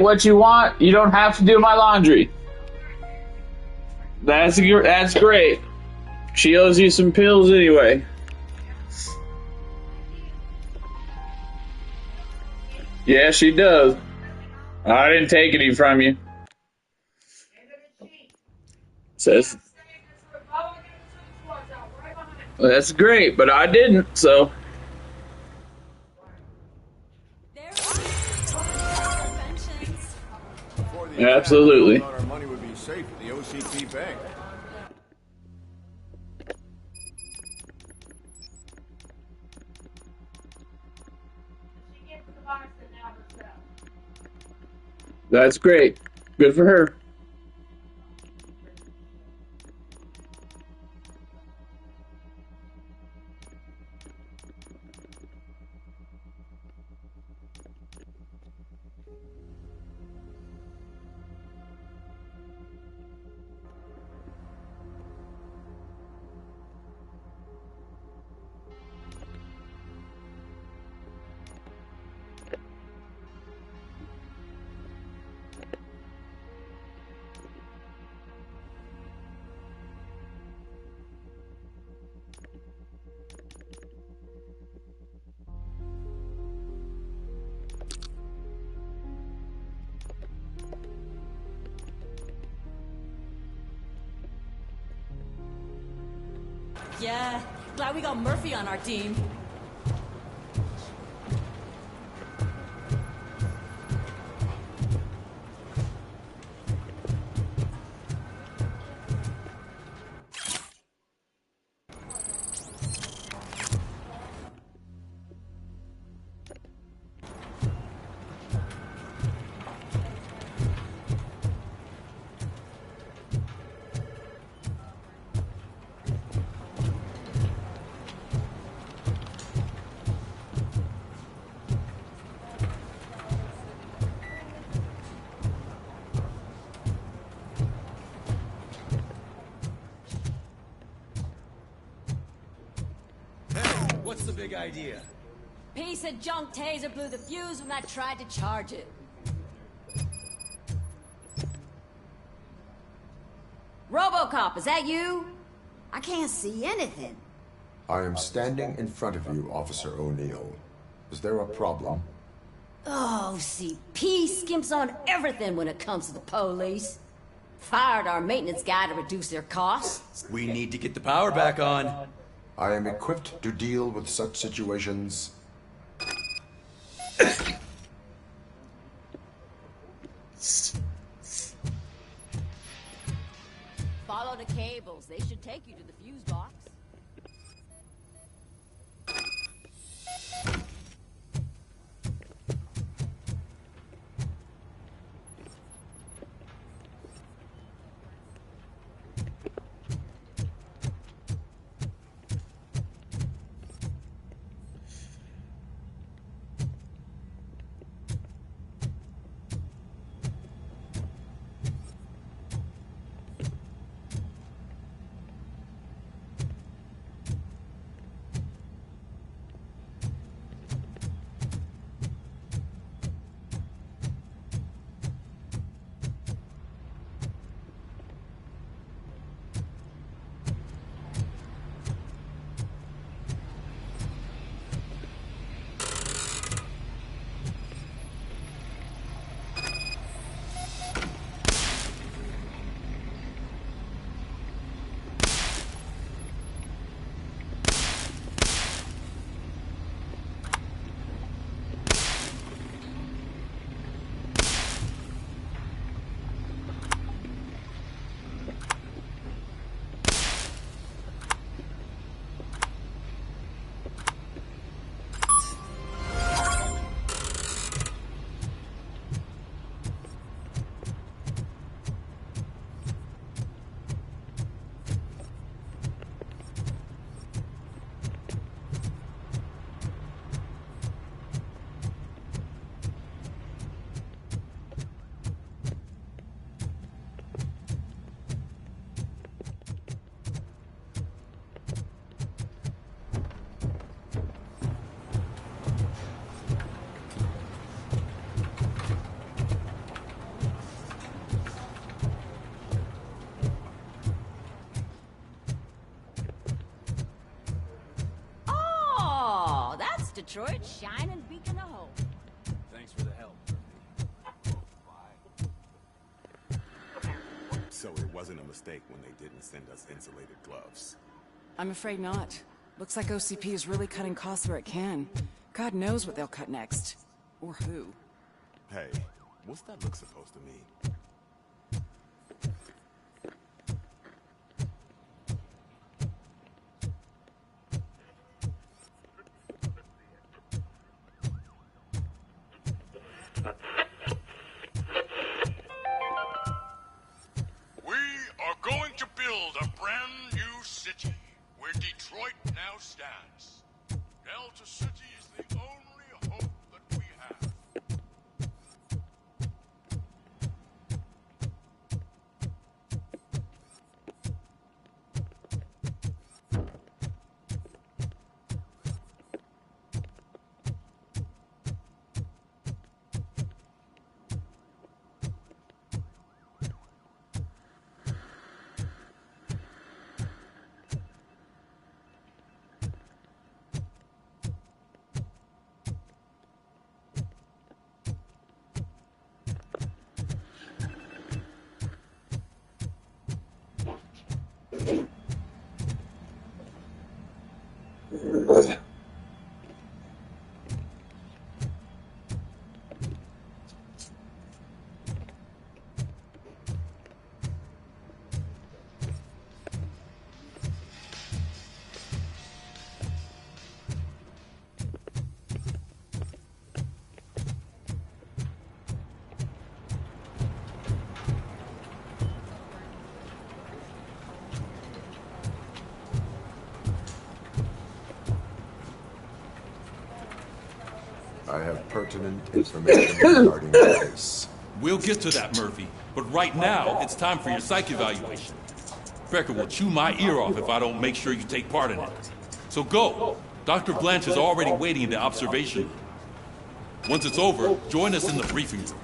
what you want. You don't have to do my laundry. That's great. She owes you some pills anyway. Yeah, she does. I didn't take any from you. Says that's great, but I didn't. So Before the attack, we absolutely, thought our money would be safe at the OCP bank. that's great. Good for her. Yeah, glad we got Murphy on our team. What's the big idea? Piece of junk taser blew the fuse when I tried to charge it. Robocop, is that you? I can't see anything. I am standing in front of you, Officer O'Neill. Is there a problem? Oh, CP skimps on everything when it comes to the police. Fired our maintenance guy to reduce their costs. We need to get the power back on. I am equipped to deal with such situations. Follow the cables. They should take you to the fuse box. Detroit's shining beacon of hope. Thanks for the help. So it wasn't a mistake when they didn't send us insulated gloves. I'm afraid not. Looks like OCP is really cutting costs where it can. God knows what they'll cut next. Or who. Hey, what's that look supposed to mean? We are going to build a brand new city where Detroit now stands. Delta City is the only hope that we have. I have pertinent information regarding the case. We'll get to that, Murphy. But right now, it's time for your psych evaluation. Becker will chew my ear off if I don't make sure you take part in it. So go. Dr. Blanche is already waiting in the observation room. Once it's over, join us in the briefing room.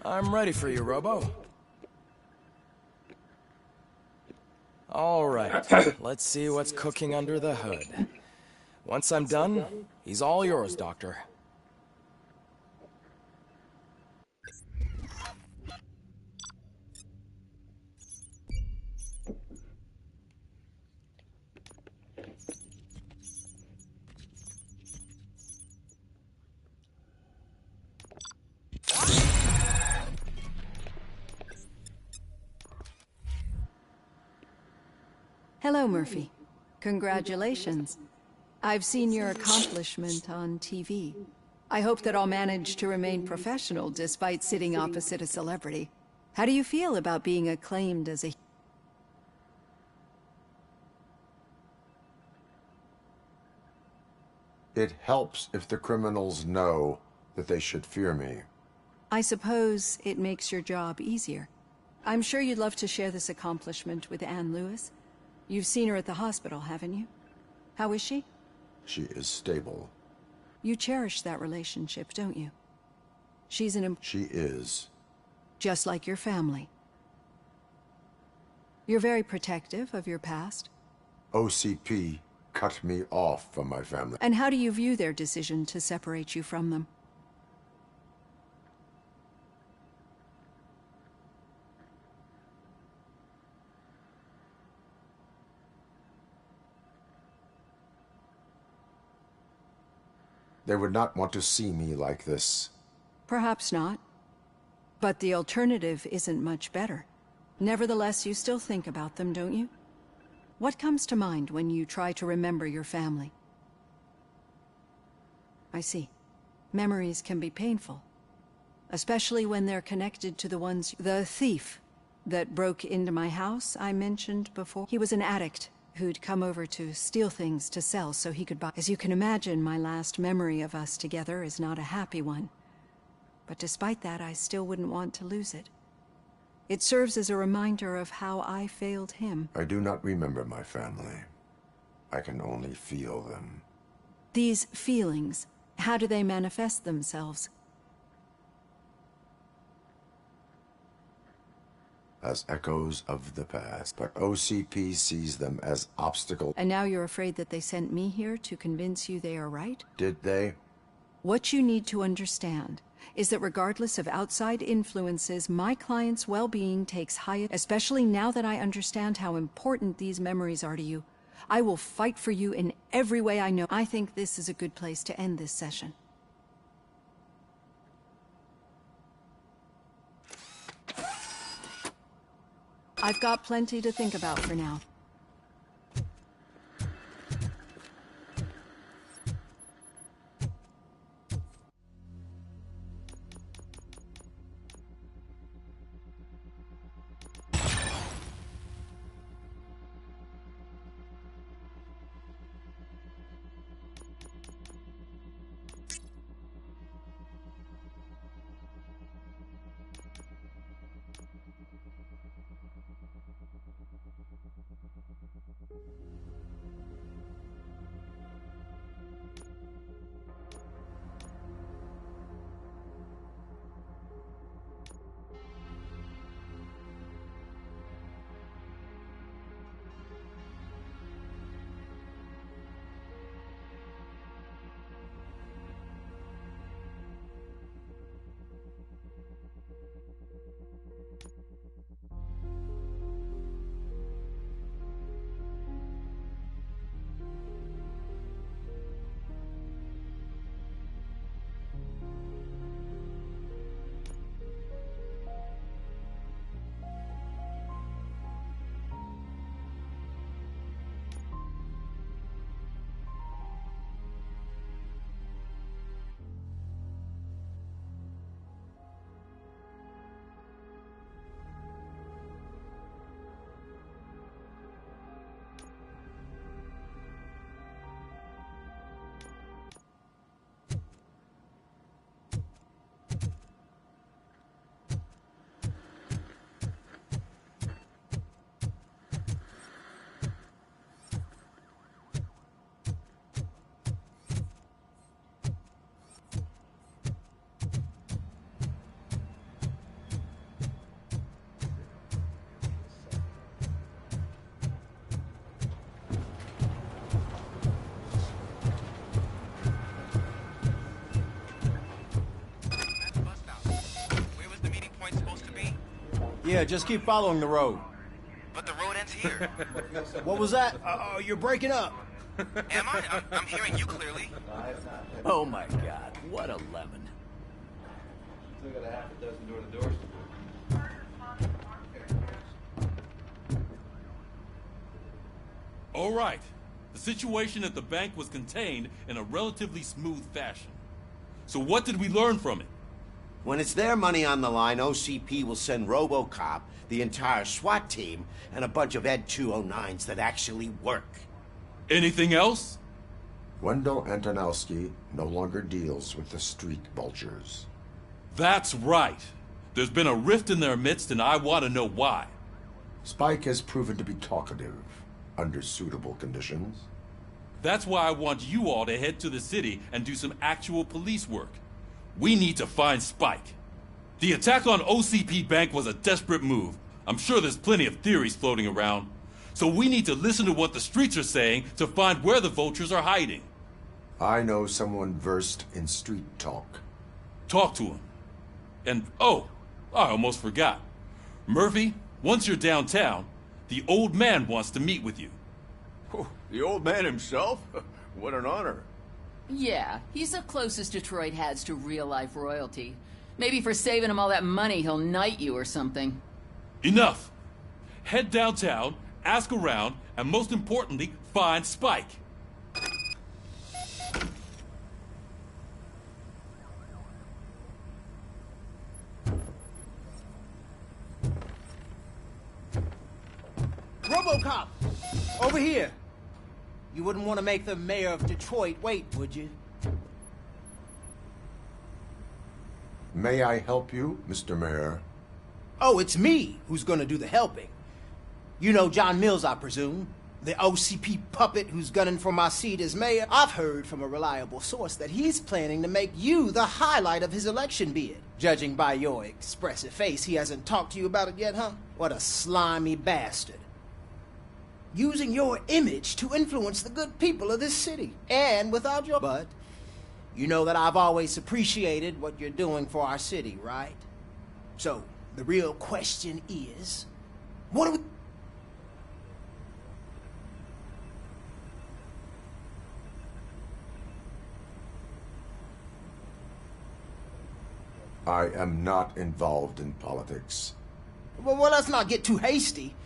I'm ready for you, Robo. All right, let's see what's cooking under the hood. Once I'm done, he's all yours, Doctor. Hello, Murphy. Congratulations. I've seen your accomplishment on TV. I hope that I'll manage to remain professional despite sitting opposite a celebrity. How do you feel about being acclaimed as a... It helps if the criminals know that they should fear me. I suppose it makes your job easier. I'm sure you'd love to share this accomplishment with Anne Lewis. You've seen her at the hospital, haven't you? How is she? She is stable. You cherish that relationship, don't you? She's an... She is. Just like your family. You're very protective of your past. OCP cut me off from my family. And how do you view their decision to separate you from them? They would not want to see me like this. Perhaps not. But the alternative isn't much better. Nevertheless, you still think about them, don't you? What comes to mind when you try to remember your family? I see. Memories can be painful. Especially when they're connected to the ones... The thief that broke into my house I mentioned before. He was an addict who'd come over to steal things to sell so he could buy... As you can imagine, my last memory of us together is not a happy one. But despite that, I still wouldn't want to lose it. It serves as a reminder of how I failed him. I do not remember my family. I can only feel them. These feelings, how do they manifest themselves? As echoes of the past, but OCP sees them as obstacles. And now you're afraid that they sent me here to convince you they are right? Did they? What you need to understand is that regardless of outside influences, my client's well-being takes highest, especially now that I understand how important these memories are to you. I will fight for you in every way I know. I think this is a good place to end this session. I've got plenty to think about for now. Yeah, just keep following the road. But the road ends here. What was that? Uh-oh, you're breaking up. Am I? I'm hearing you clearly. Oh my God, what a lemon. Still got a half a dozen door-to-doors. All right. The situation at the bank was contained in a relatively smooth fashion. So what did we learn from it? When it's their money on the line, OCP will send Robocop, the entire SWAT team, and a bunch of Ed 209s that actually work. Anything else? Wendell Antonowski no longer deals with the street vultures. That's right. There's been a rift in their midst, and I want to know why. Spike has proven to be talkative under suitable conditions. That's why I want you all to head to the city and do some actual police work. We need to find Spike. The attack on OCP Bank was a desperate move. I'm sure there's plenty of theories floating around. So we need to listen to what the streets are saying to find where the vultures are hiding. I know someone versed in street talk. Talk to him. And, oh, I almost forgot. Murphy, once you're downtown, the old man wants to meet with you. Oh, the old man himself? What an honor. Yeah, he's the closest Detroit has to real-life royalty. Maybe for saving him all that money, he'll knight you or something. Enough! Head downtown, ask around, and most importantly, find Spike. Robocop! Over here! You wouldn't want to make the mayor of Detroit wait, would you? May I help you, Mr. Mayor? Oh, it's me who's gonna do the helping. You know John Mills, I presume? The OCP puppet who's gunning for my seat as mayor. I've heard from a reliable source that he's planning to make you the highlight of his election bid. Judging by your expressive face, he hasn't talked to you about it yet, huh? What a slimy bastard. Using your image to influence the good people of this city. And without your... But you know that I've always appreciated what you're doing for our city, right? So, the real question is, what do we... I am not involved in politics. Well, let's not get too hasty.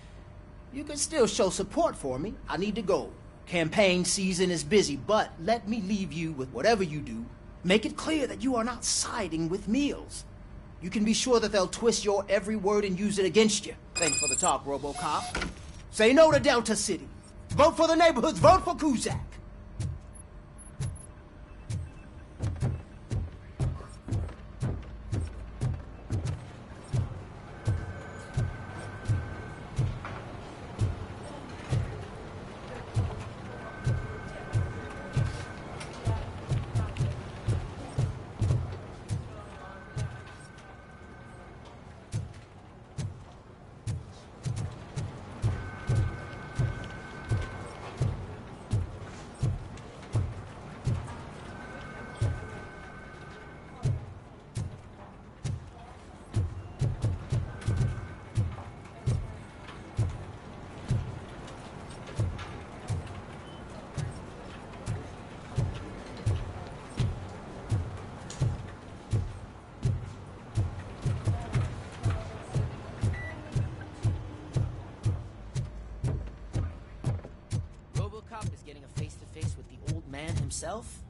You can still show support for me. I need to go. Campaign season is busy, but let me leave you with whatever you do. Make it clear that you are not siding with Mills. You can be sure that they'll twist your every word and use it against you. Thanks for the talk, Robocop. Say no to Delta City. Vote for the neighborhoods. Vote for Kuzak. Himself?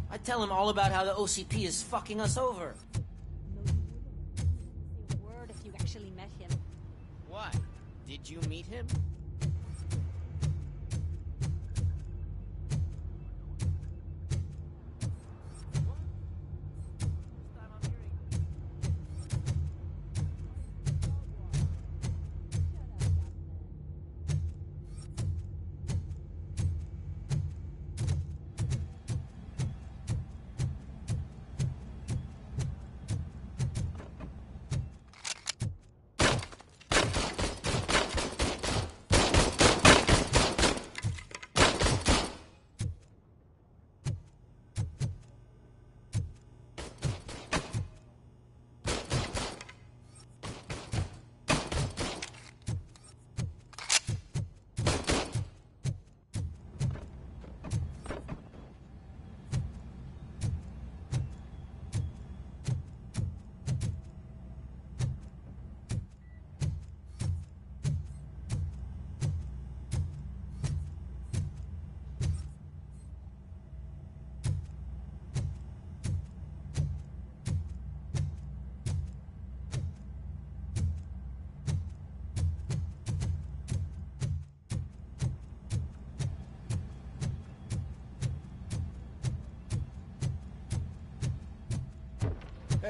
I'd tell him all about how the OCP is fucking us over. Word if you actually met him. Why? Did you meet him?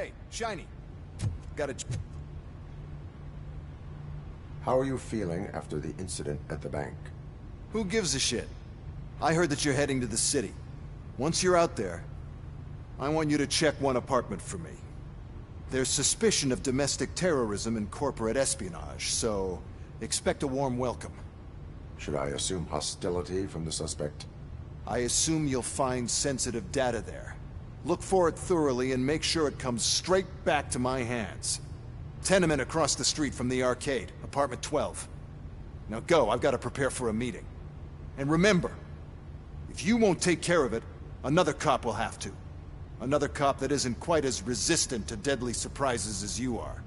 Hey, Shiny. Got a... How are you feeling after the incident at the bank? Who gives a shit? I heard that you're heading to the city. Once you're out there, I want you to check one apartment for me. There's suspicion of domestic terrorism and corporate espionage, so expect a warm welcome. Should I assume hostility from the suspect? I assume you'll find sensitive data there. Look for it thoroughly and make sure it comes straight back to my hands. Tenement across the street from the arcade, apartment 12. Now go, I've got to prepare for a meeting. And remember, if you won't take care of it, another cop will have to. Another cop that isn't quite as resistant to deadly surprises as you are.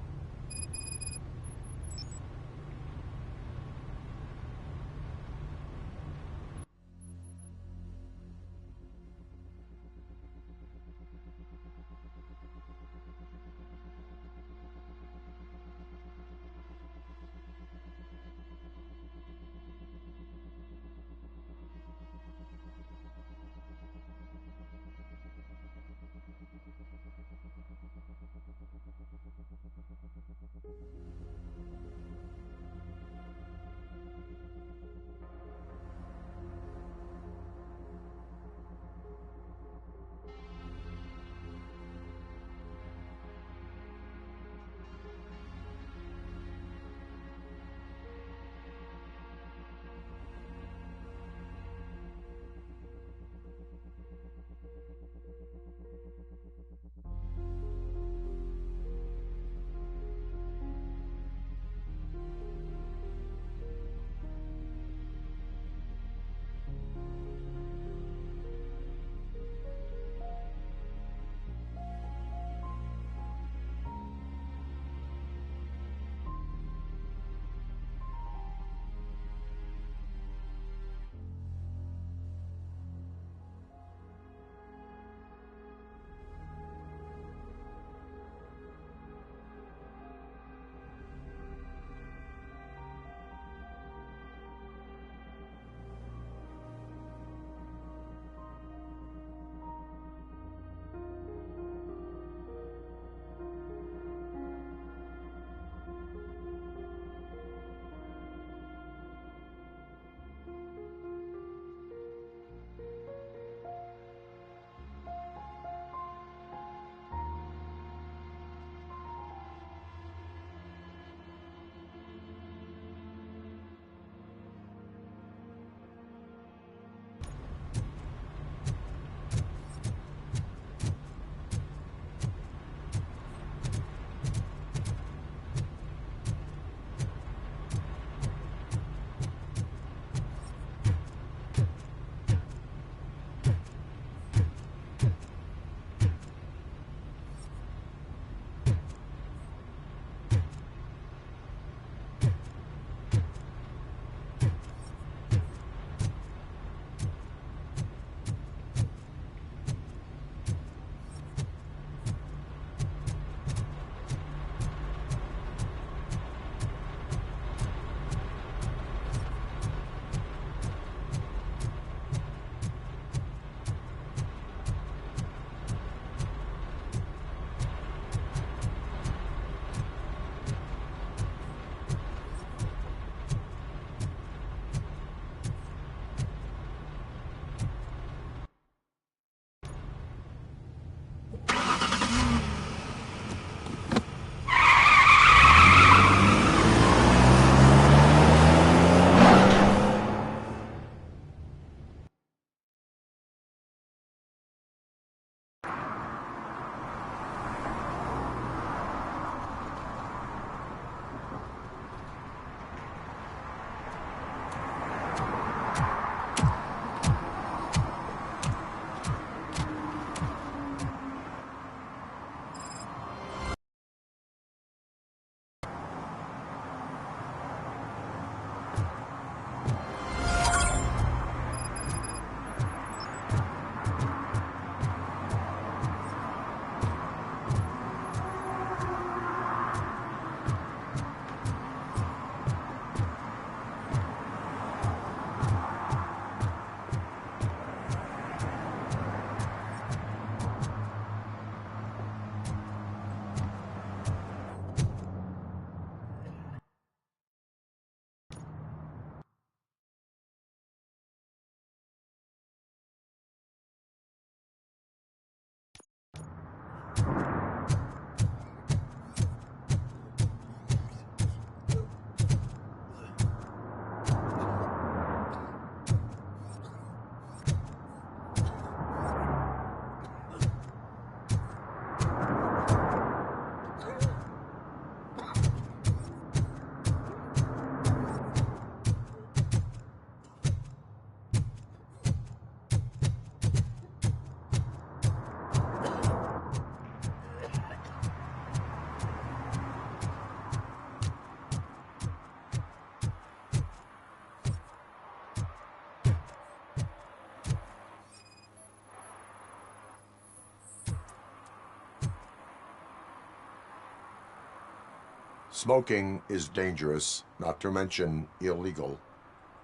Smoking is dangerous, not to mention illegal.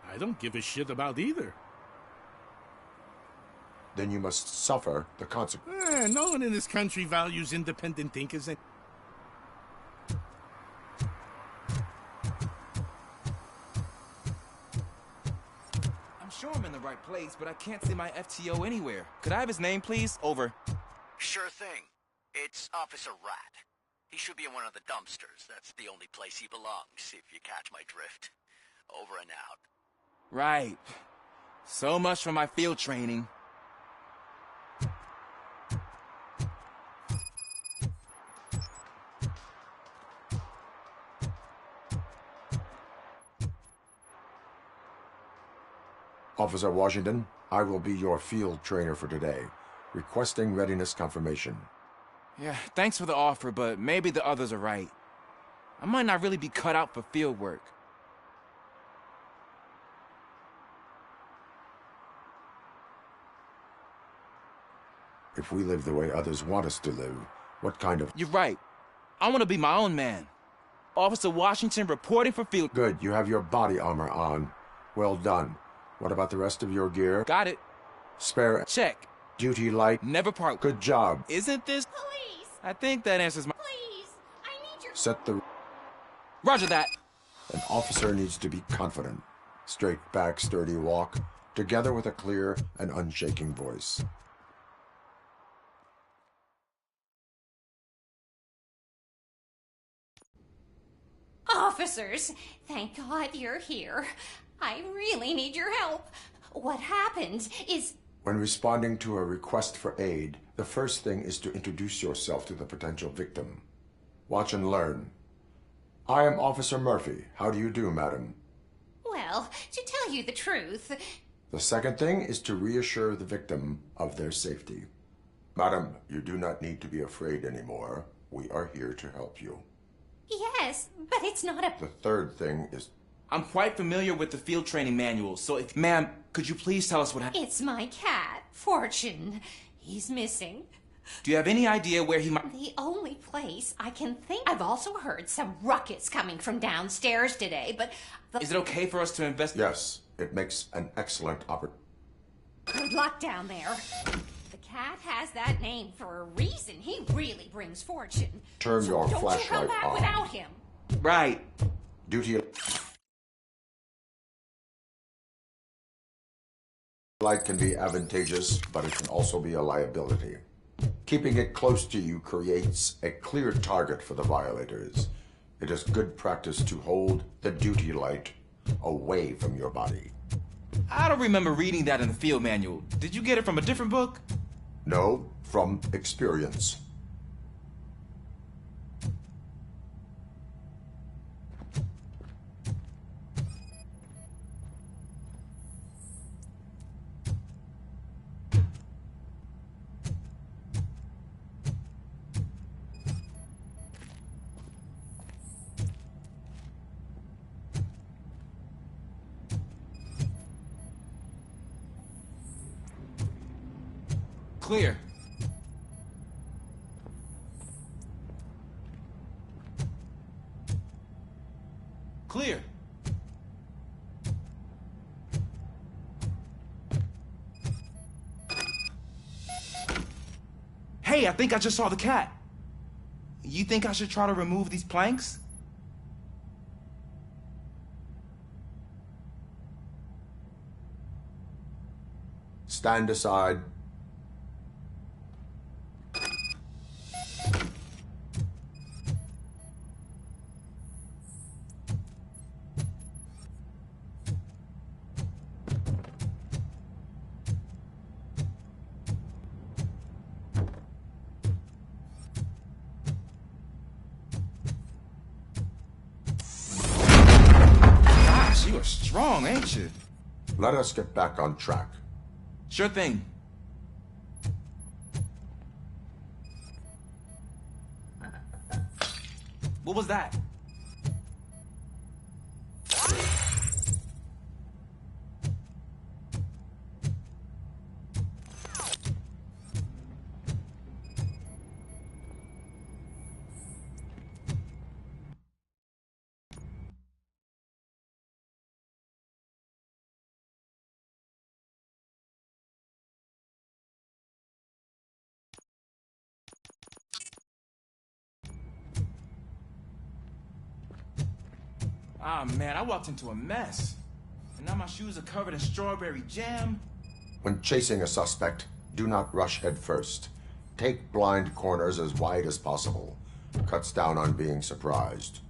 I don't give a shit about either. Then you must suffer the consequences. No one in this country values independent thinkers. I'm sure I'm in the right place, but I can't see my FTO anywhere. Could I have his name, please? Over. Sure thing. It's Officer Rat. He should be in one of the dumpsters. That's the only place he belongs, if you catch my drift. Over and out. Right. So much for my field training. Officer Washington, I will be your field trainer for today. Requesting readiness confirmation. Yeah, thanks for the offer, but maybe the others are right. I might not really be cut out for field work. If we live the way others want us to live, what kind of... You're right. I want to be my own man. Officer Washington reporting for field... Good, you have your body armor on. Well done. What about the rest of your gear? Got it. Spare... Check. Duty light? Never part. Good job. Isn't this... Police! I think that answers my... Please! I need your... Set the... Roger that. An officer needs to be confident. Straight back, sturdy walk, together with a clear and unshaking voice. Officers, thank God you're here. I really need your help. What happened is... When responding to a request for aid, the first thing is to introduce yourself to the potential victim. Watch and learn. I am Officer Murphy. How do you do, madam? Well, to tell you the truth... The second thing is to reassure the victim of their safety. Madam, you do not need to be afraid anymore. We are here to help you. Yes, but it's not a... The third thing is... I'm quite familiar with the field training manual, so if... Ma'am, could you please tell us what happened? It's my cat, Fortune. He's missing. Do you have any idea where he might... The only place I can think... I've also heard some ruckus coming from downstairs today, but... Is it okay for us to investigate? Yes, it makes an excellent opportunity. Good luck down there. The cat has that name for a reason. He really brings fortune. Turn your Don't you come flashlight back on. without him. Right. Duty... Light can be advantageous, but it can also be a liability. Keeping it close to you creates a clear target for the violators. It is good practice to hold the duty light away from your body. I don't remember reading that in the field manual. Did you get it from a different book? No, from experience. Clear. Clear. Hey, I think I just saw the cat. You think I should try to remove these planks? Stand aside. Gosh, you are strong, ain't you? Let us get back on track. Sure thing. What was that? Ah, man, I walked into a mess. And now my shoes are covered in strawberry jam. When chasing a suspect, do not rush head first. Take blind corners as wide as possible. Cuts down on being surprised.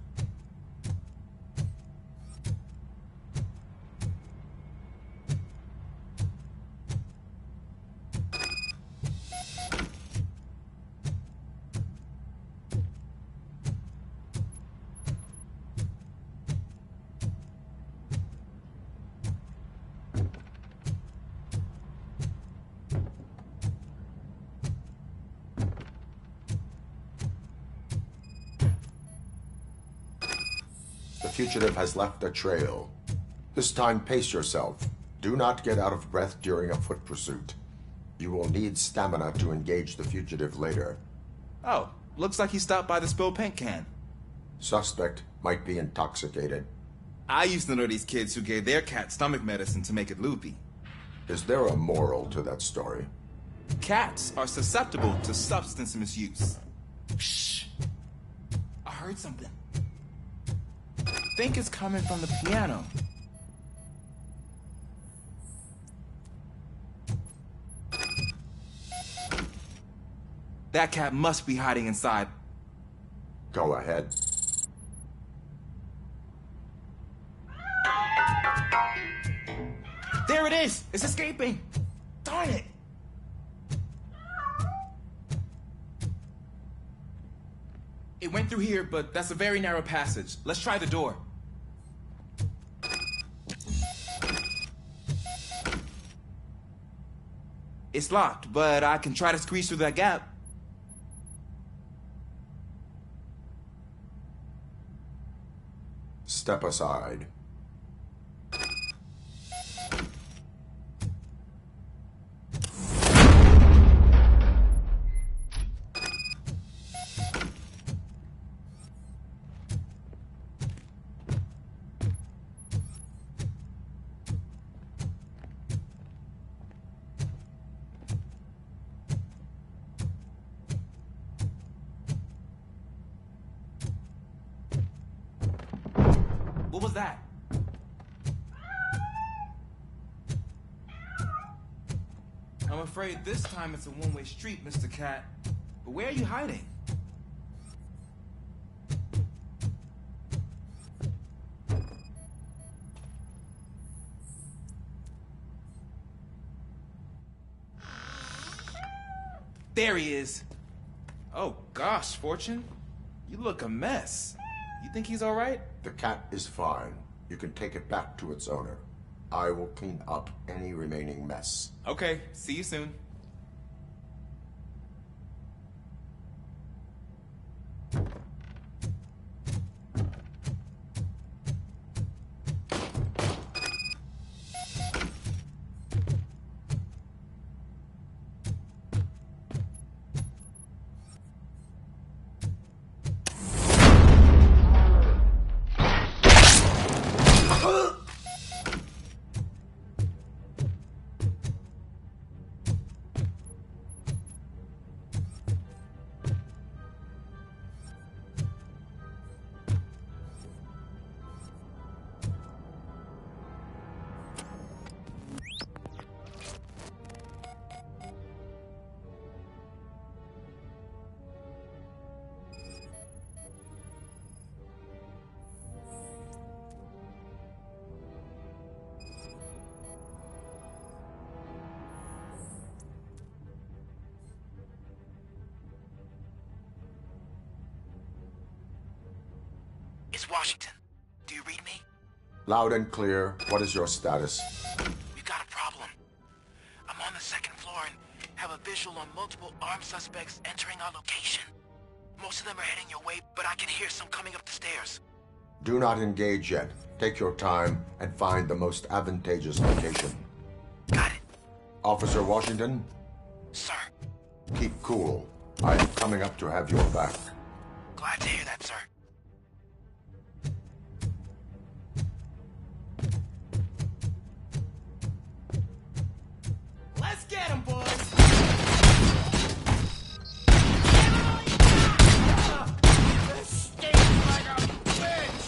The fugitive has left a trail. This time, pace yourself. Do not get out of breath during a foot pursuit. You will need stamina to engage the fugitive later. Oh, looks like he stopped by the spilled paint can. Suspect might be intoxicated. I used to know these kids who gave their cat stomach medicine to make it loopy. Is there a moral to that story? Cats are susceptible to substance misuse. Shh. I heard something. I think it's coming from the piano. That cat must be hiding inside. Go ahead. There it is! It's escaping! Darn it! It went through here, but that's a very narrow passage. Let's try the door. It's locked, but I can try to squeeze through that gap. Step aside. What was that? I'm afraid this time it's a one-way street, Mr. Cat. But where are you hiding? There he is. Oh gosh, Fortune. You look a mess. You think he's all right? The cat is fine. You can take it back to its owner. I will clean up any remaining mess. Okay, see you soon. It's Washington. Do you read me? Loud and clear. What is your status? We've got a problem. I'm on the second floor and have a visual on multiple armed suspects entering our location. Most of them are heading your way, but I can hear some coming up the stairs. Do not engage yet. Take your time and find the most advantageous location. Got it. Officer Washington? Sir. Keep cool. I am coming up to have your back. Glad to hear that, sir. Let's get him, boys! This stinks like a bitch!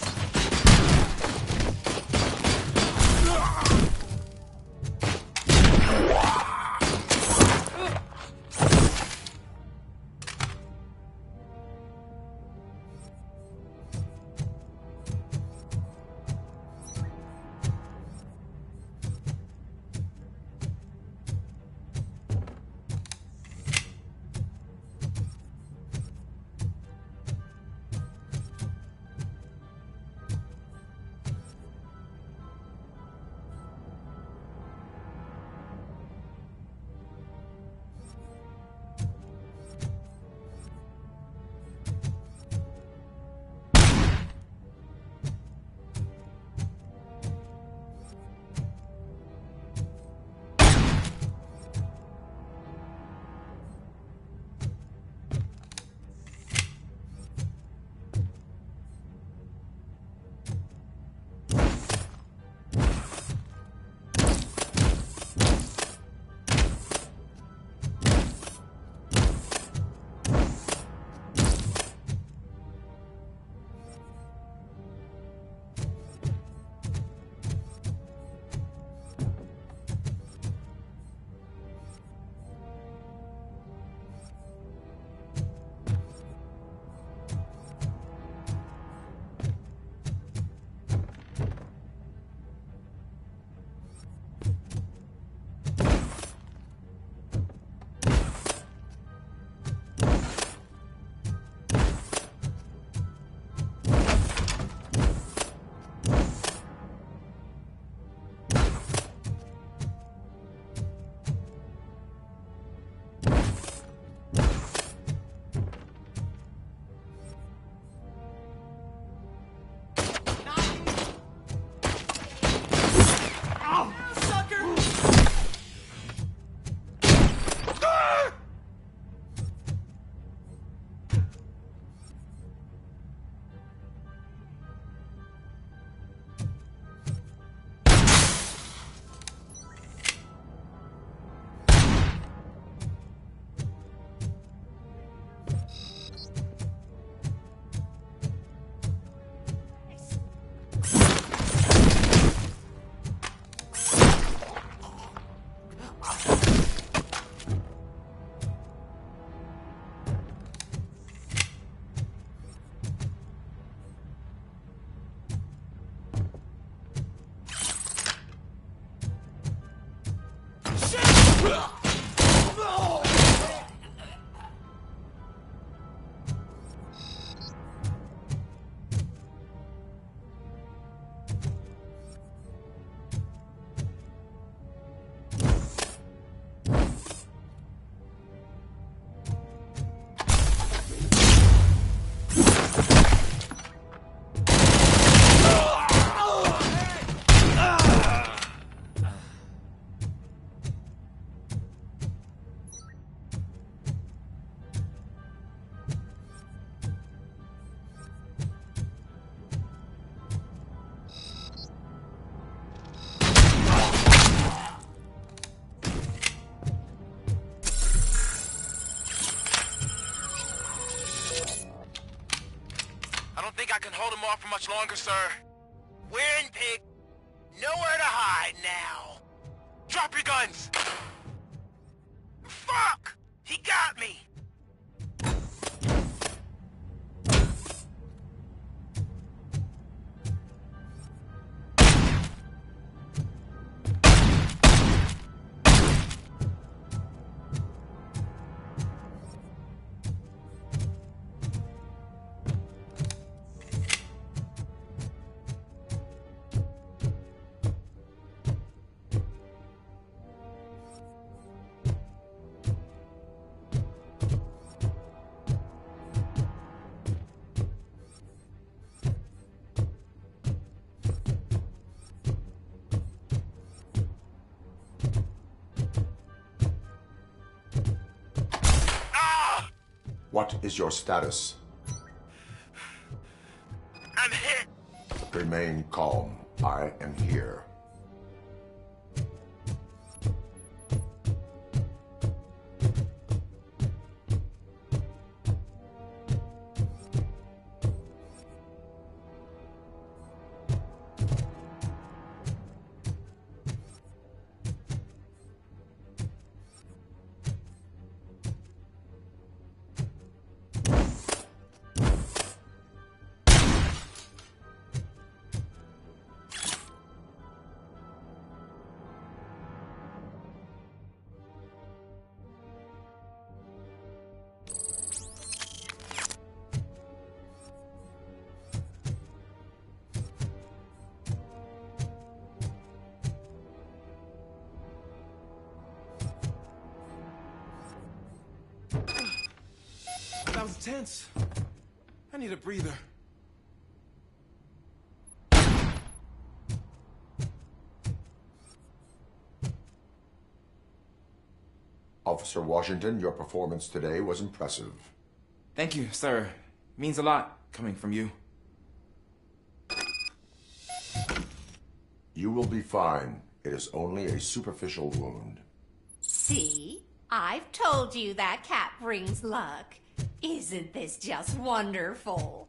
I don't think I can hold him off for much longer, sir. We're in, pig. Nowhere to hide now. Drop your guns! Fuck! He got me! What is your status? I'm hit. Remain calm. I am here. That was tense. I need a breather. Officer Washington, your performance today was impressive. Thank you, sir. Means a lot coming from you. You will be fine. It is only a superficial wound. See? I've told you that cat brings luck. Isn't this just wonderful?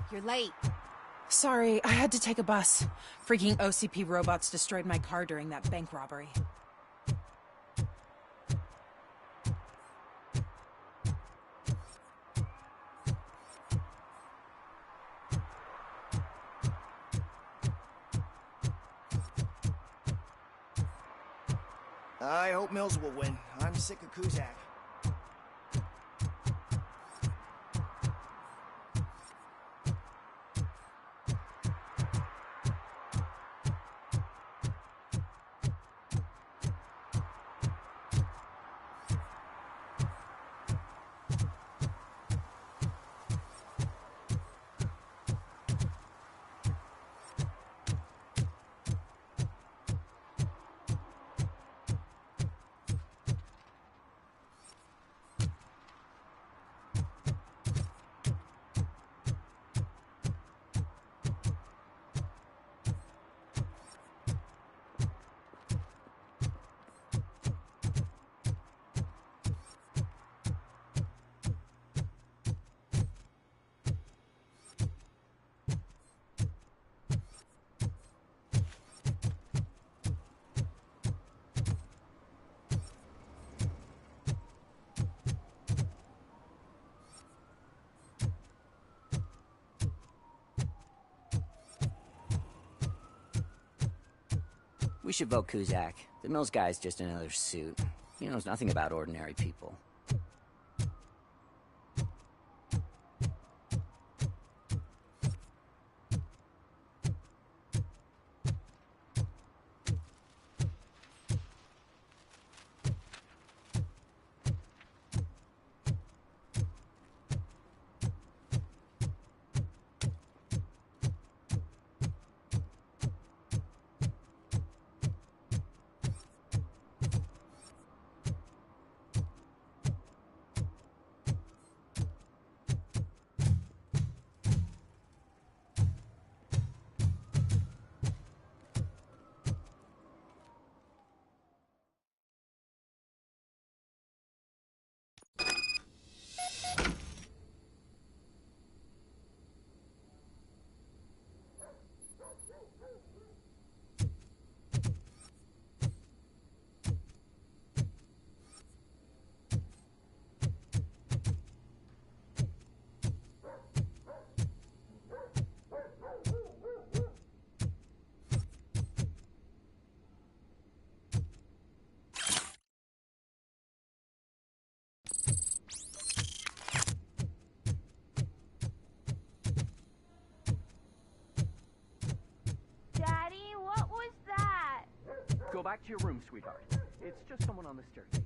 You're late. Sorry. Sorry, I had to take a bus. Freaking OCP robots destroyed my car during that bank robbery. I hope Mills will win. I'm sick of Kuzak. We should vote Kuzak. The Mills guy's just another suit. He knows nothing about ordinary people. Daddy, what was that? Go back to your room, sweetheart. It's just someone on the staircase.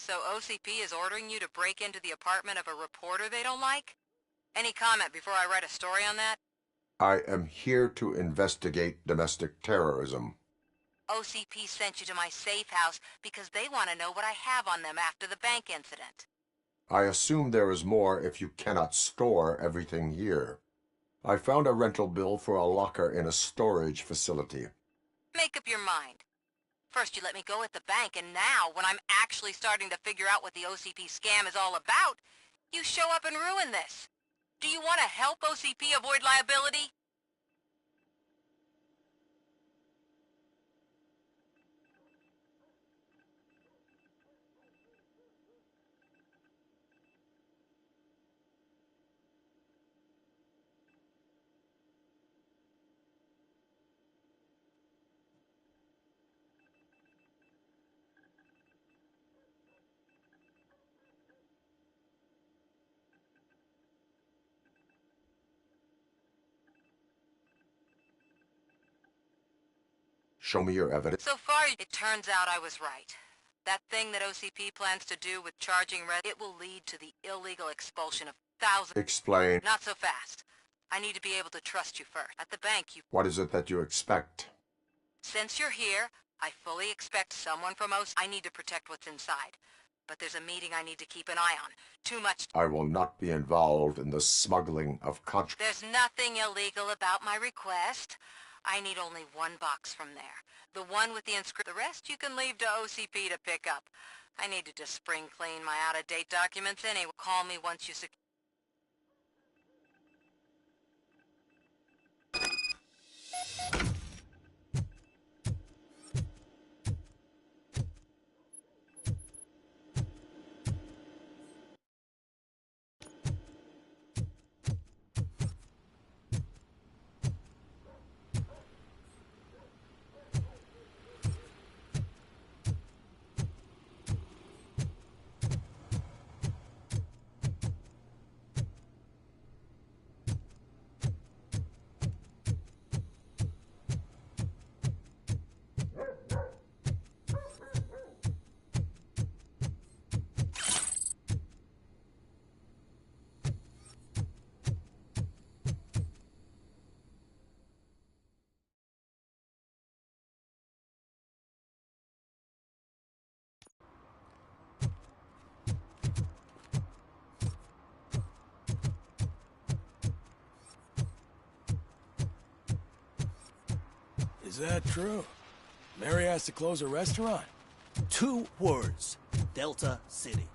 So OCP is ordering you to break into the apartment of a reporter they don't like? Any comment before I write a story on that? I am here to investigate domestic terrorism. OCP sent you to my safe house because they want to know what I have on them after the bank incident. I assume there is more if you cannot store everything here. I found a rental bill for a locker in a storage facility. Make up your mind. First you let me go at the bank, and now, when I'm actually starting to figure out what the OCP scam is all about, you show up and ruin this. Do you want to help OCP avoid liability? Show me your evidence. So far, it turns out I was right. That thing that OCP plans to do with charging it will lead to the illegal expulsion of thousands. Explain. Not so fast. I need to be able to trust you first. At the bank, you... What is it that you expect? Since you're here, I fully expect someone from OCP. I need to protect what's inside. But there's a meeting I need to keep an eye on. Too much... I will not be involved in the smuggling of There's nothing illegal about my request. I need only one box from there. The one with the inscription. The rest you can leave to OCP to pick up. I need to just spring clean my out-of-date documents anyway. Call me once you secure... Is that true? Mary has to close a restaurant? 2 words. Delta City.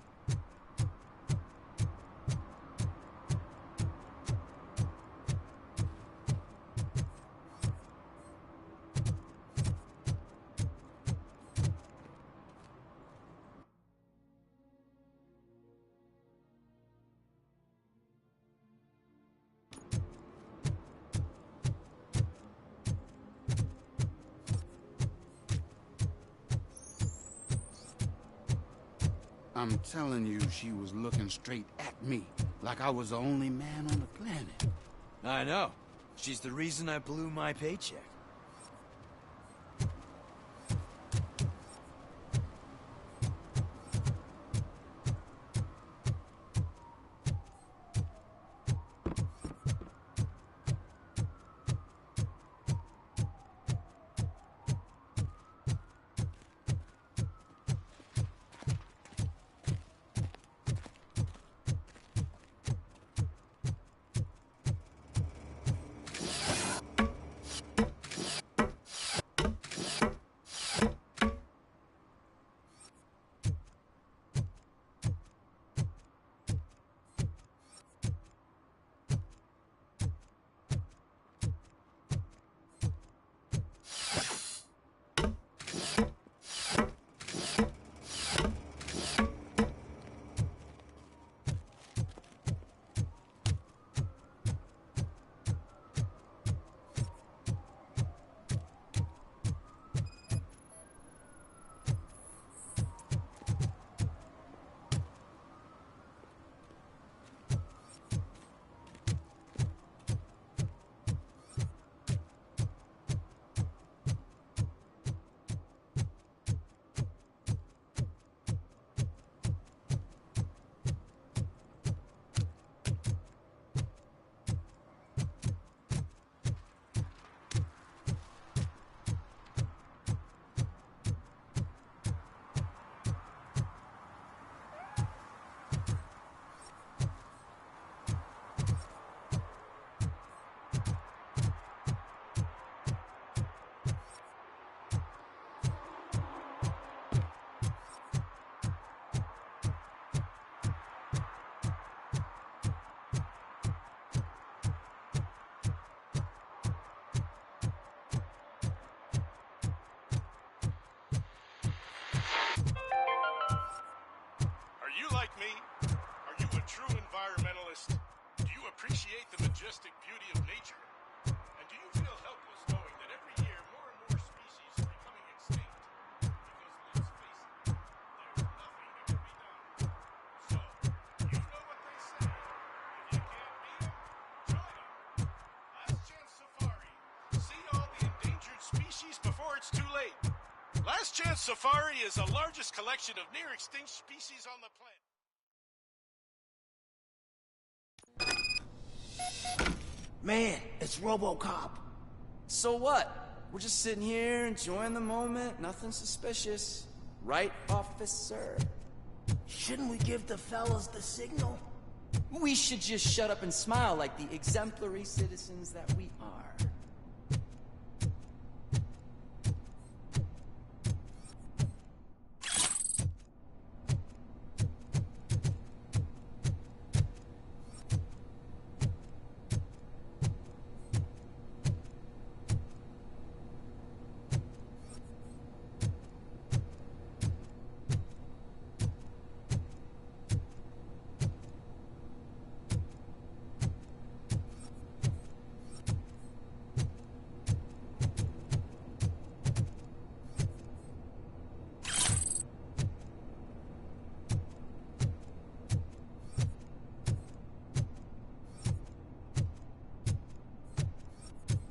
I'm telling you, she was looking straight at me, like I was the only man on the planet. I know. She's the reason I blew my paycheck. Last Chance Safari is the largest collection of near-extinct species on the planet. Man, it's Robocop. So what? We're just sitting here enjoying the moment. Nothing suspicious. Right, officer? Shouldn't we give the fellas the signal? We should just shut up and smile like the exemplary citizens that we are.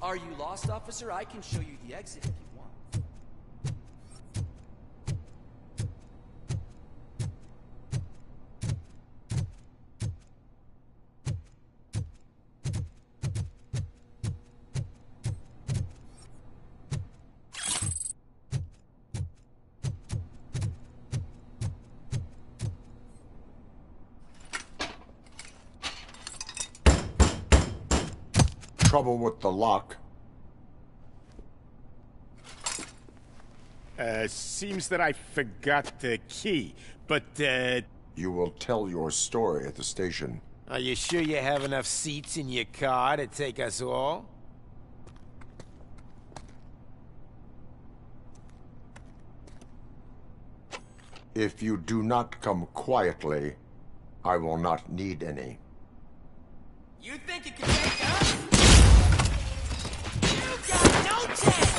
Are you lost, officer? I can show you the exit if you want. Trouble with the lock? Seems that I forgot the key, but, You will tell your story at the station. Are you sure you have enough seats in your car to take us all? If you do not come quietly, I will not need any. You think you can take us? You got no chance!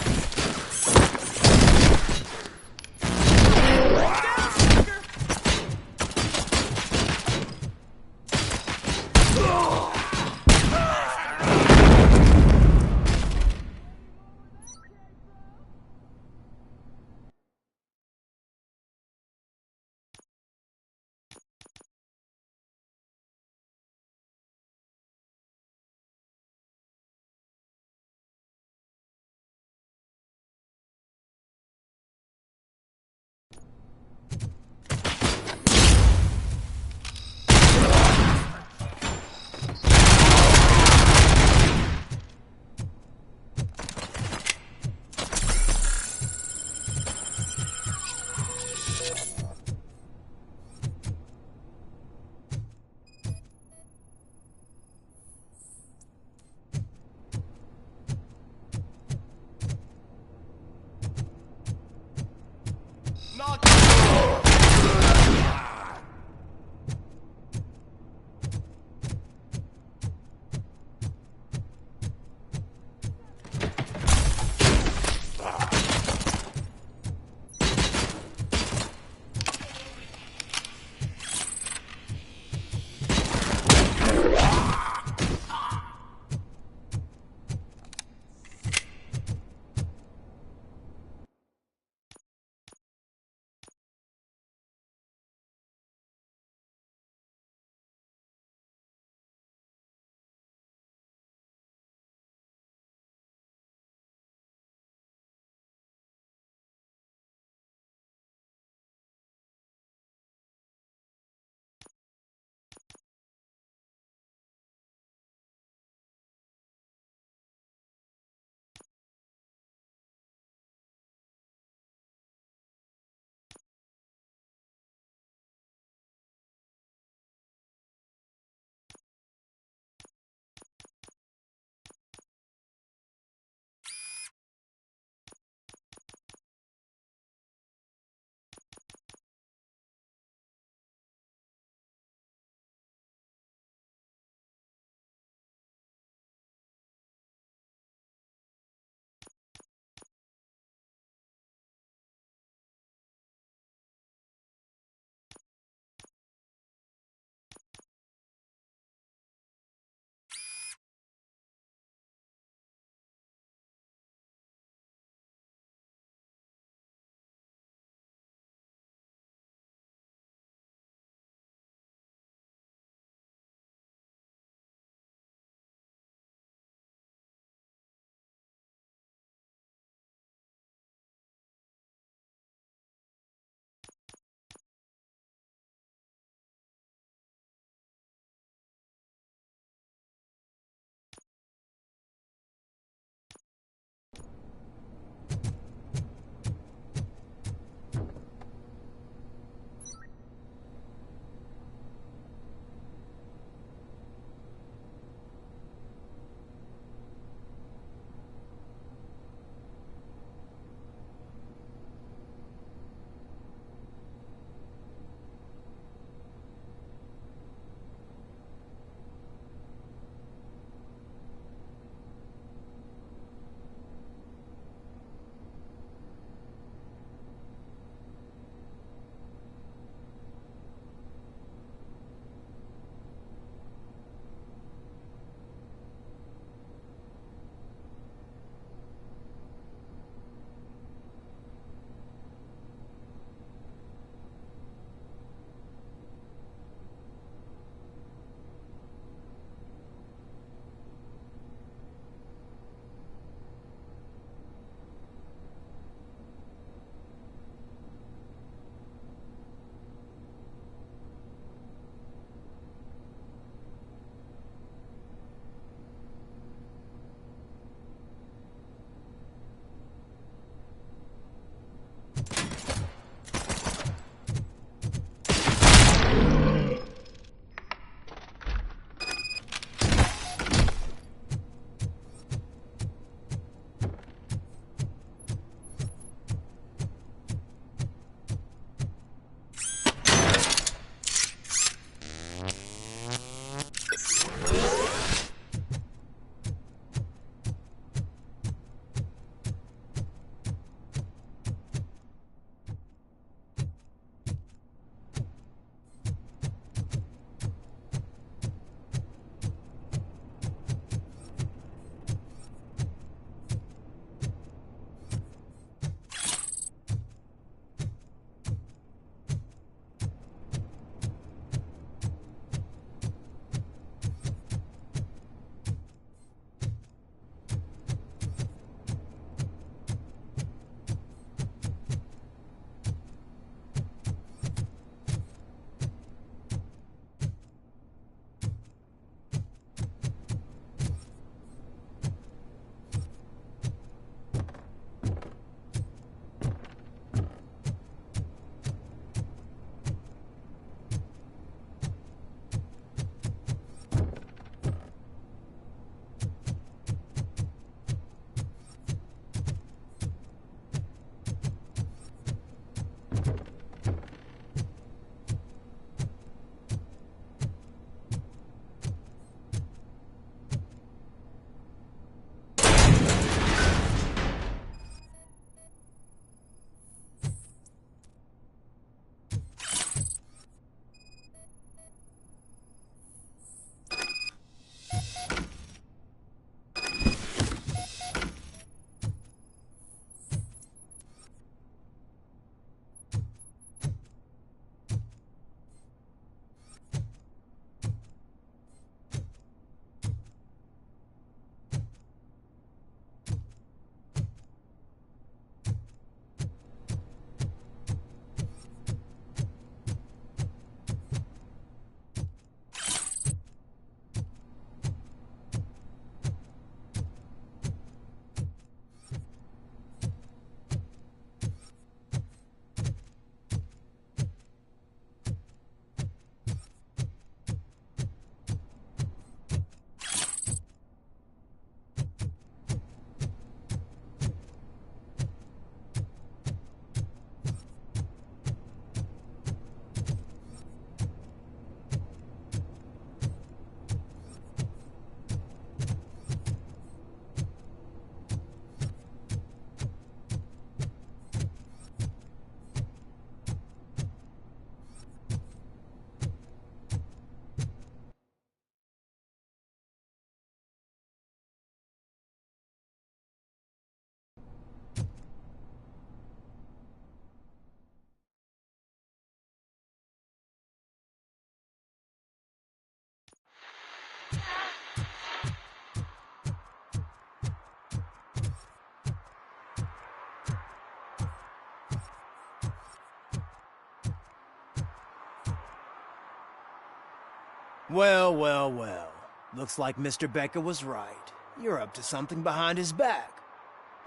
Well, well, well. Looks like Mr. Becker was right. You're up to something behind his back.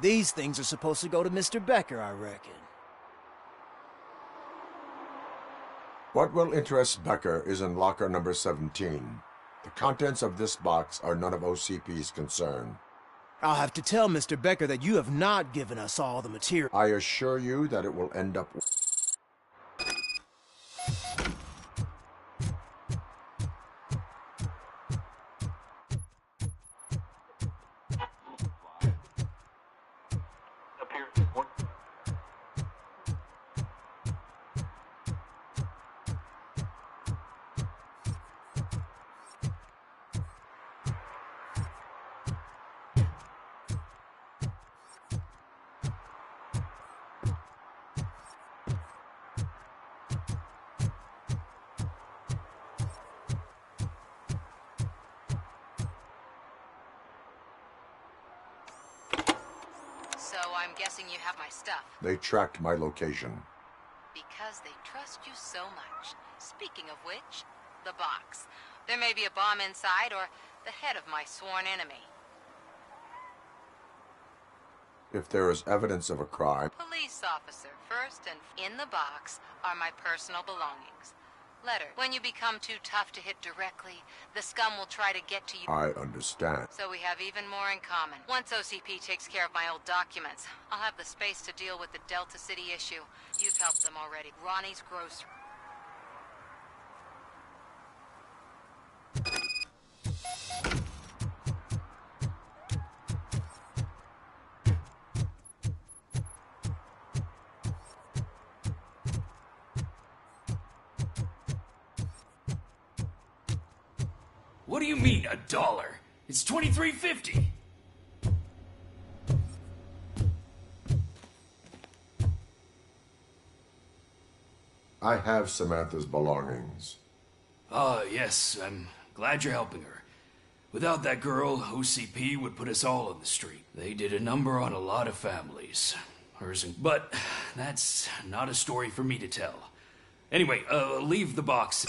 These things are supposed to go to Mr. Becker, I reckon. What will interest Becker is in locker number 17. The contents of this box are none of OCP's concern. I'll have to tell Mr. Becker that you have not given us all the material. I assure you that it will end up... So I'm guessing you have my stuff. They tracked my location. Because they trust you so much. Speaking of which, the box. There may be a bomb inside or the head of my sworn enemy. If there is evidence of a crime... Police officer, first, and in the box are my personal belongings. Letter. When you become too tough to hit directly, the scum will try to get to you. I understand. So we have even more in common. Once OCP takes care of my old documents, I'll have the space to deal with the Delta City issue. You've helped them already. Ronnie's grocery. What do you mean, $1? It's $23.50. I have Samantha's belongings. Ah, yes, I'm glad you're helping her. Without that girl, OCP would put us all on the street. They did a number on a lot of families. Hers and... But that's not a story for me to tell. Anyway, leave the box.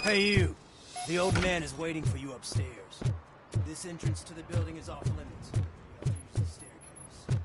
Hey, you. The old man is waiting for you upstairs. This entrance to the building is off limits. You'll have to use the staircase.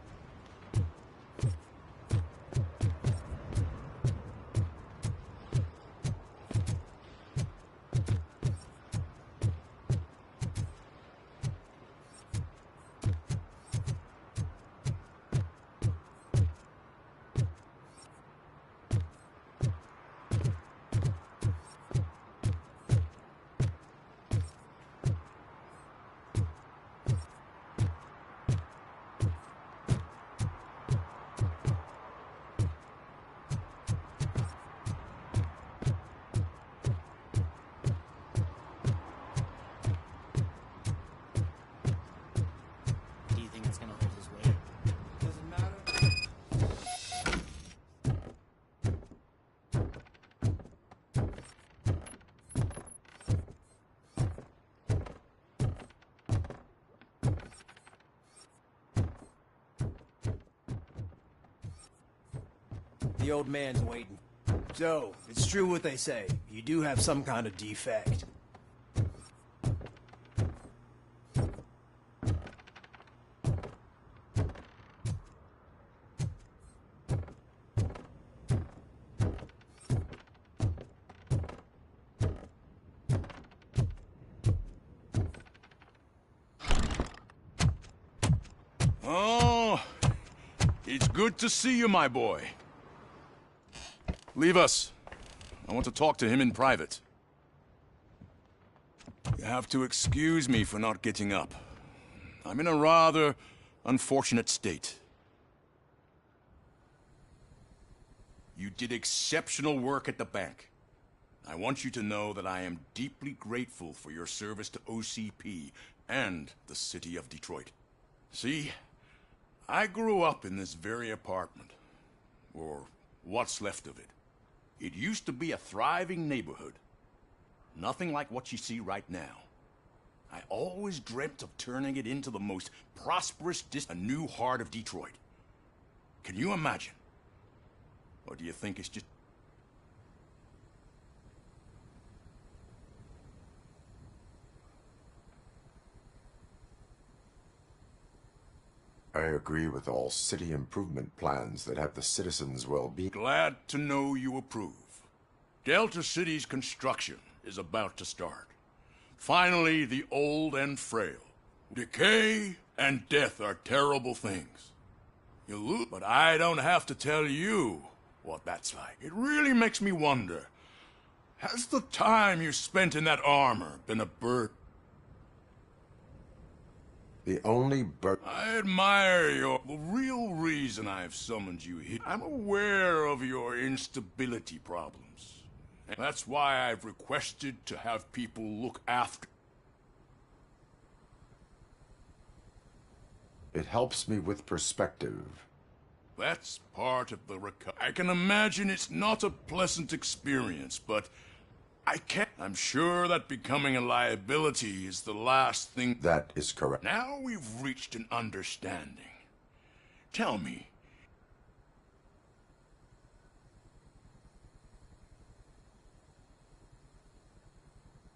Do you think it's gonna hold his weight? Doesn't matter. The old man's waiting. So, it's true what they say. You do have some kind of defect. Oh, it's good to see you, my boy. Leave us. I want to talk to him in private. You have to excuse me for not getting up. I'm in a rather unfortunate state. You did exceptional work at the bank. I want you to know that I am deeply grateful for your service to OCP and the city of Detroit. See, I grew up in this very apartment, or what's left of it. It used to be a thriving neighborhood. Nothing like what you see right now. I always dreamt of turning it into the most prosperous a new heart of Detroit. Can you imagine? Or do you think it's just... I agree with all city improvement plans that have the citizens' well-being. Glad to know you approve. Delta City's construction is about to start. Finally, the old and frail. Decay and death are terrible things. You lose, but I don't have to tell you what that's like. It really makes me wonder, has the time you spent in that armor been a burden? The only I admire the real reason I've summoned you here. I'm aware of your instability problems. That's why I've requested to have people look after. It helps me with perspective. That's part of the recovery. I can imagine it's not a pleasant experience, but I can't. I'm sure that becoming a liability is the last thing. That is correct. Now we've reached an understanding. Tell me.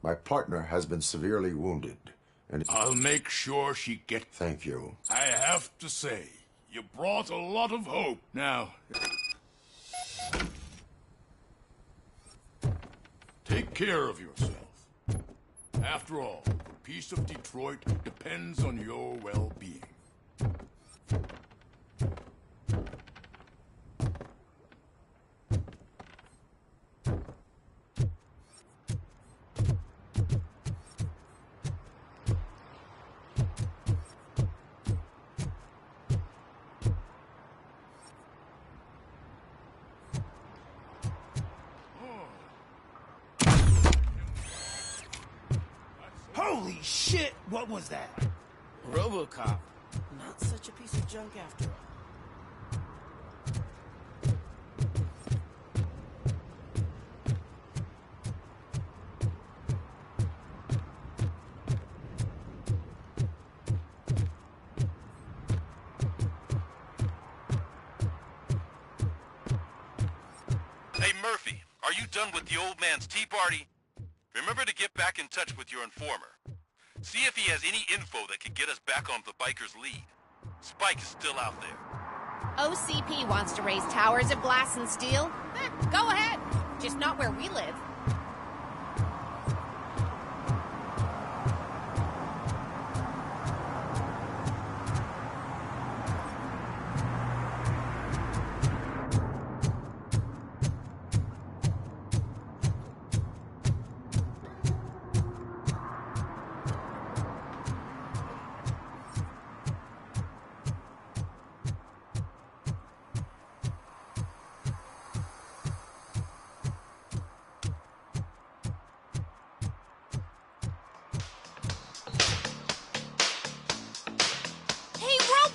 My partner has been severely wounded, and I'll make sure she gets... Thank you. I have to say, you brought a lot of hope. Now... take care of yourself. After all, the peace of Detroit depends on your well-being. Holy shit! What was that? Robocop. Not such a piece of junk after all. Hey, Murphy, are you done with the old man's tea party? Remember to get back in touch with your informer. See if he has any info that could get us back on the biker's lead. Spike is still out there. OCP wants to raise towers of glass and steel? Go ahead. Just not where we live.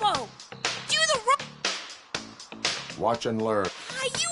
Robo! Do the Watch and learn. you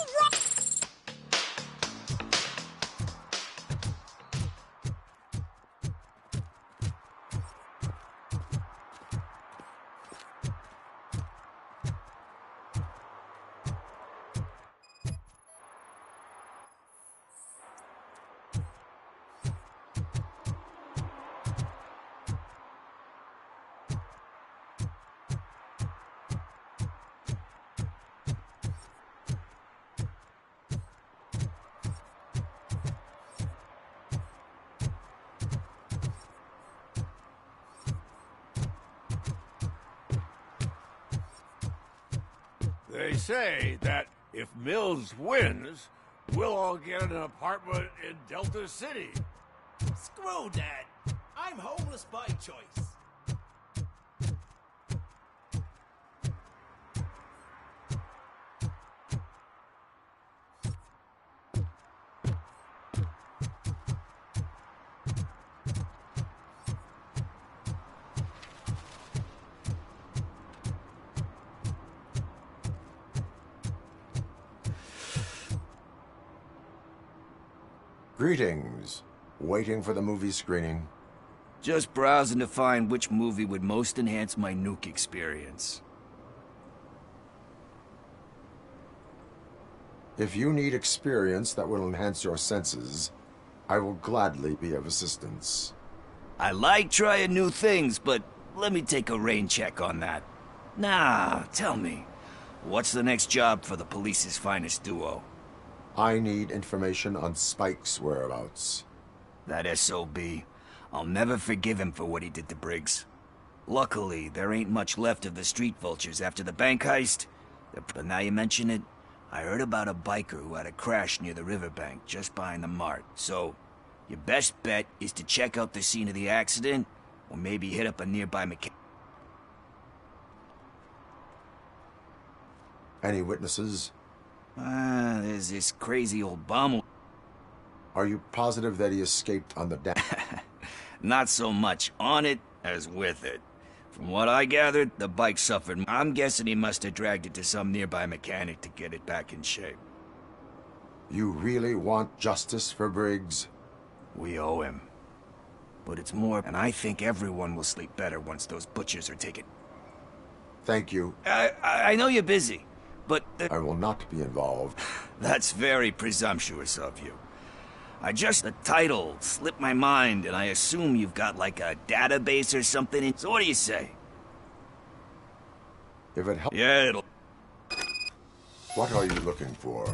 They say that if Mills wins, we'll all get an apartment in Delta City. Screw that. I'm homeless by choice. Greetings. Waiting for the movie screening? Just browsing to find which movie would most enhance my nuke experience. If you need experience that will enhance your senses, I will gladly be of assistance. I like trying new things, but let me take a rain check on that. Now, tell me, what's the next job for the police's finest duo? I need information on Spike's whereabouts. That SOB. I'll never forgive him for what he did to Briggs. Luckily, there ain't much left of the street vultures after the bank heist. But now you mention it, I heard about a biker who had a crash near the riverbank just behind the mart. So, your best bet is to check out the scene of the accident, or maybe hit up a nearby mechanic. Any witnesses? There's this crazy old bum. Are you positive that he escaped on the dam? Not so much on it as with it. From what I gathered, the bike suffered. I'm guessing he must have dragged it to some nearby mechanic to get it back in shape. You really want justice for Briggs? We owe him. But it's more, and I think everyone will sleep better once those butchers are taken. Thank you. I know you're busy, but... I will not be involved. That's very presumptuous of you. The title slipped my mind, and I assume you've got like a database or something. So what do you say? If it helps... Yeah, it'll... What are you looking for?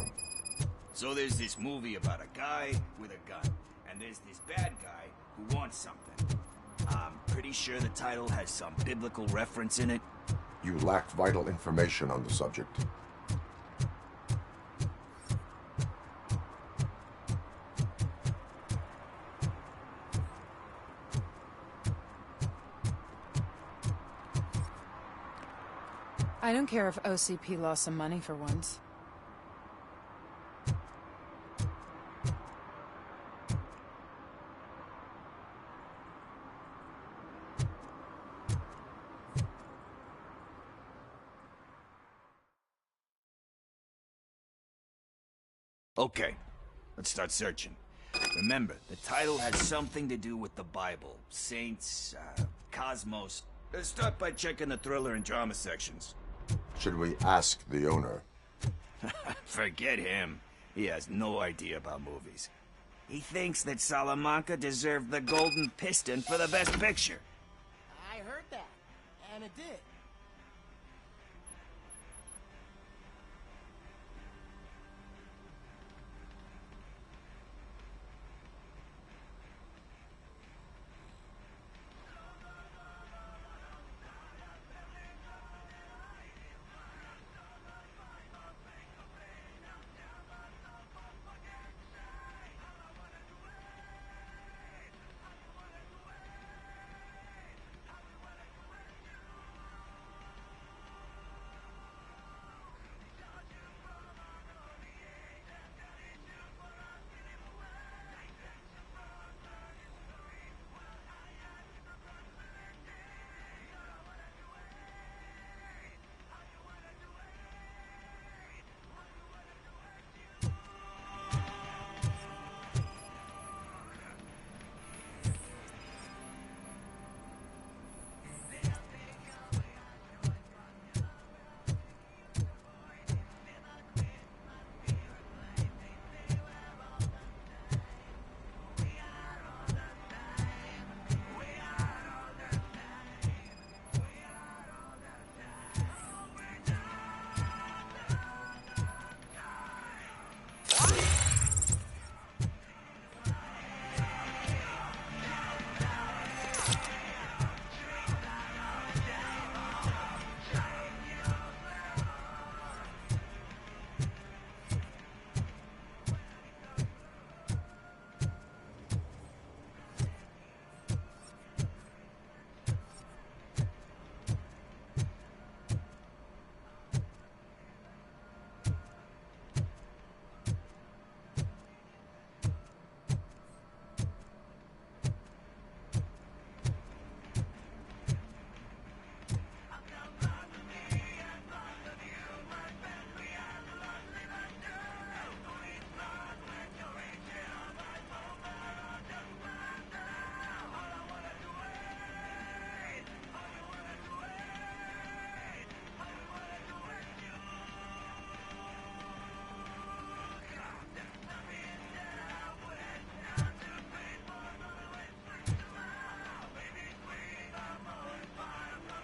So there's this movie about a guy with a gun, and there's this bad guy who wants something. I'm pretty sure the title has some biblical reference in it. You lack vital information on the subject. I don't care if OCP lost some money for once. Okay, let's start searching. Remember, the title has something to do with the Bible, saints, cosmos. Let's start by checking the thriller and drama sections. Should we ask the owner? Forget him. He has no idea about movies. He thinks that Salamanca deserved the Golden Piston for the Best Picture. I heard that, and it did.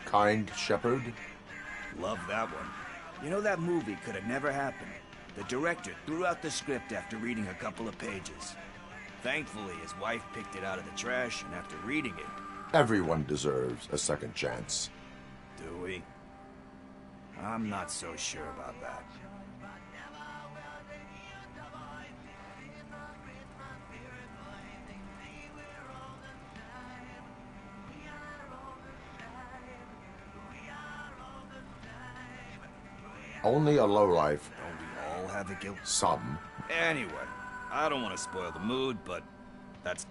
Kind Shepherd? Love that one. You know, that movie could have never happened. The director threw out the script after reading a couple of pages. Thankfully, his wife picked it out of the trash, and after reading it... Everyone deserves a second chance. Do we? I'm not so sure about that. Only a lowlife. Don't we all have a guilt? Some. Anyway, I don't want to spoil the mood, but that's...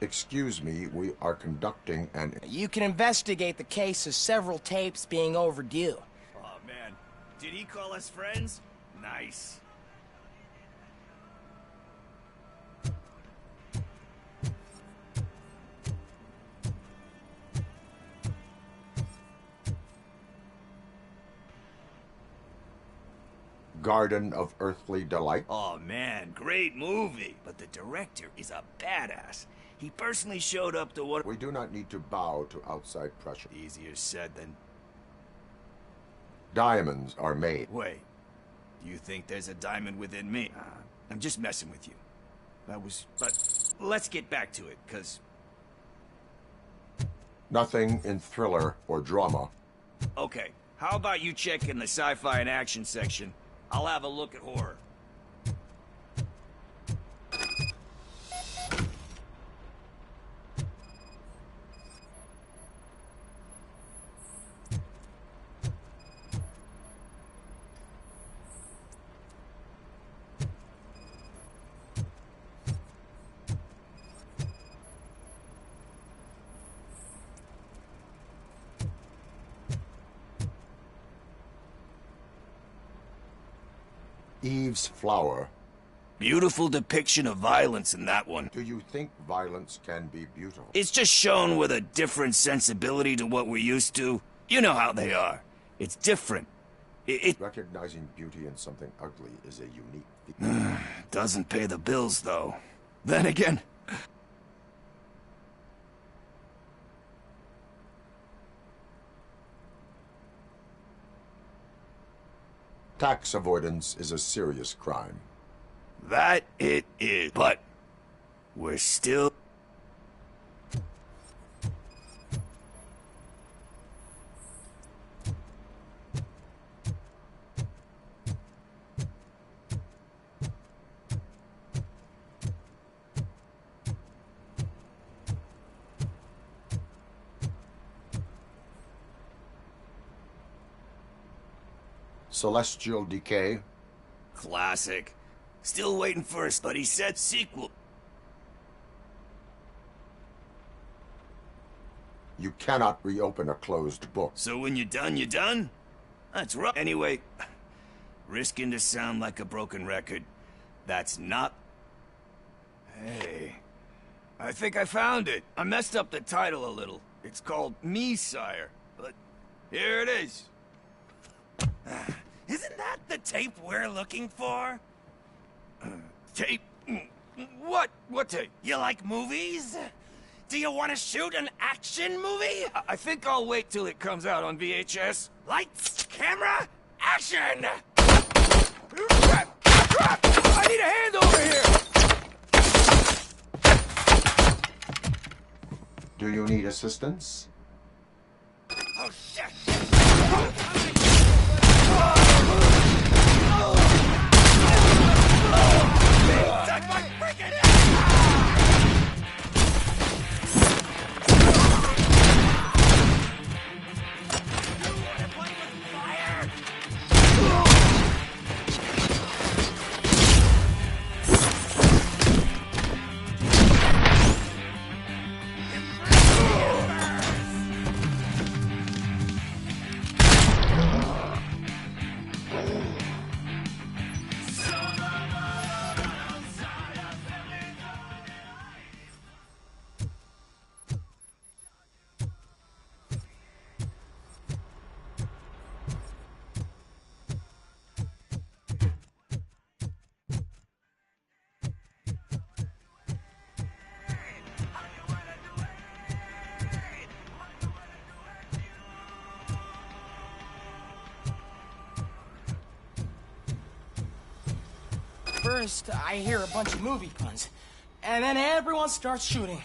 Excuse me, we are conducting an... You can investigate the case of several tapes being overdue. Oh, man. Did he call us friends? Nice. Garden of Earthly Delight? Oh, man, great movie. But the director is a badass. He personally showed up to what... We do not need to bow to outside pressure. Easier said than... Diamonds are made. Wait. You think there's a diamond within me? I'm just messing with you. That was... But let's get back to it, because... Nothing in thriller or drama. Okay, how about you check in the sci-fi and action section? I'll have a look at horror. Eve's flower. Beautiful depiction of violence in that one. Do you think violence can be beautiful? It's just shown with a different sensibility to what we're used to. You know how they are. It's different. Recognizing beauty in something ugly is a unique feat. Doesn't pay the bills, though. Then again... Tax avoidance is a serious crime. That it is, but we're still... Celestial Decay. Classic. Still waiting for us, but he said sequel. You cannot reopen a closed book. So when you're done, you're done? That's right. Anyway, risking to sound like a broken record, that's not... Hey, I think I found it. I messed up the title a little. It's called Me, Sire, but here it is. Isn't that the tape we're looking for? Tape? What? What tape? You like movies? Do you want to shoot an action movie? I think I'll wait till it comes out on VHS. Lights, camera, action! I need a hand over here! Do you need assistance? Oh, shit! Take my freaking First, I hear a bunch of movie puns, and then everyone starts shooting.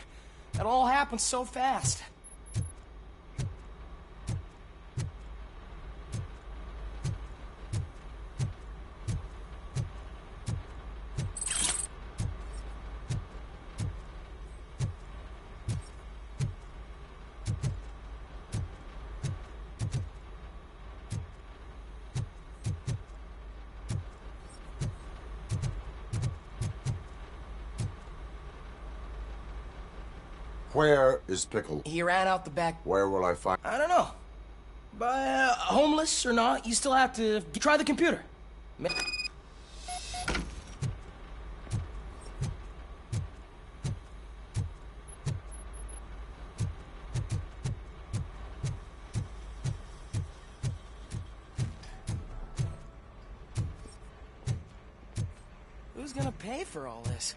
It all happens so fast. Where is Pickle? He ran out the back. Where will I find... I don't know. But homeless or not, you still have to try the computer. Who's gonna pay for all this?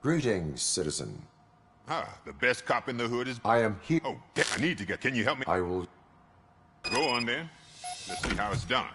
Greetings, citizen. Ah, the best cop in the hood is... I am here. Oh, damn, I need to get... Can you help me? I will... Go on, then. Let's see how it's done.